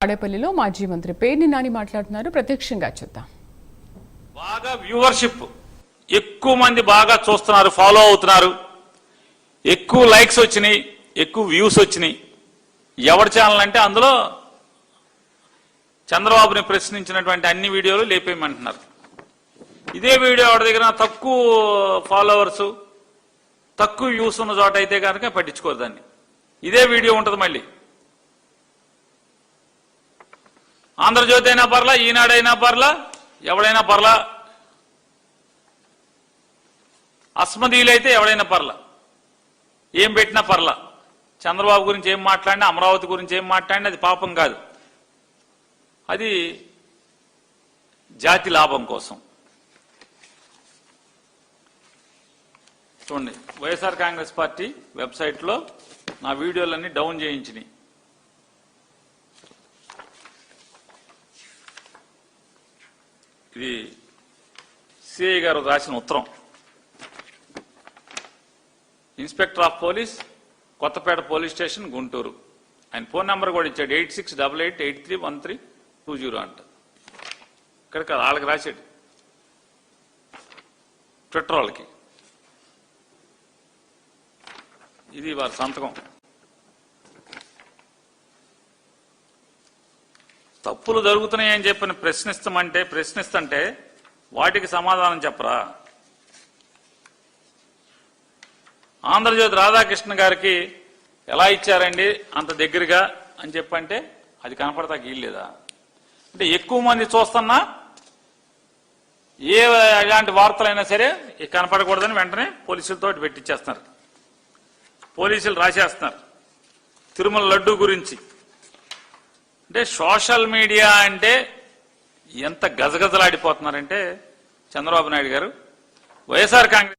తాడేపల్లిలో మాజీ మంత్రి పేర్ని నాని మాట్లాడుతున్నారు. ప్రత్యక్షంగా చూద్దాం. బాగా వ్యూవర్షిప్, ఎక్కువ మంది బాగా చూస్తున్నారు, ఫాలో అవుతున్నారు, ఎక్కువ లైక్స్ వచ్చినాయి, ఎక్కువ వ్యూస్ వచ్చినాయి. ఎవరి ఛానల్ అంటే అందులో చంద్రబాబుని ప్రశ్నించినటువంటి అన్ని వీడియోలు లేపేయమంటున్నారు. ఇదే వీడియో ఎవరి దగ్గర తక్కువ ఫాలోవర్స్, తక్కువ వ్యూస్ ఉన్న చోట అయితే కనుక పట్టించుకోరు దాన్ని. ఇదే వీడియో ఉంటుంది మళ్ళీ. ఆంధ్రజ్యోతి అయినా పర్లా, ఈనాడైనా పర్లా, ఎవడైనా పర్లా, అస్మదీలైతే ఎవడైనా పర్లా, ఏం పెట్టినా పర్లా. చంద్రబాబు గురించి ఏం మాట్లాడినా, అమరావతి గురించి ఏం మాట్లాడినా అది పాపం కాదు, అది జాతి లాభం కోసం. చూడండి, వైఎస్ఆర్ కాంగ్రెస్ పార్టీ వెబ్సైట్లో నా వీడియోలన్నీ డౌన్ చేయించినాయి. ఇది సిఐ గారు రాసిన ఉత్తరం. Inspector of police, Kothapeta police station, Guntur. ఆయన ఫోన్ నెంబర్ కూడా ఇచ్చాడు, 8688831320 అంట. ఇక్కడ కాదు, వాళ్ళకి రాశాడు, ట్విట్టర్ వాళ్ళకి. ఇది వారి సంతకం. తప్పులు జరుగుతున్నాయని చెప్పని ప్రశ్నిస్తుంటే వాటికి సమాధానం చెప్పరా? ఆంధ్రజ్యోతి రాధాకృష్ణ గారికి ఎలా ఇచ్చారండి అంత దగ్గరగా అని చెప్పంటే అది కనపడతా గీయలేదా? అంటే ఎక్కువ మంది చూస్తున్నా ఎలాంటి వార్తలైనా సరే కనపడకూడదని వెంటనే పోలీసులతో పెట్టించేస్తున్నారు. పోలీసులు రాసేస్తున్నారు తిరుమల లడ్డు గురించి. అంటే సోషల్ మీడియా అంటే ఎంత గజగజలాడిపోతున్నారంటే చంద్రబాబు నాయుడు గారు, వైఎస్ఆర్ కాంగ్రెస్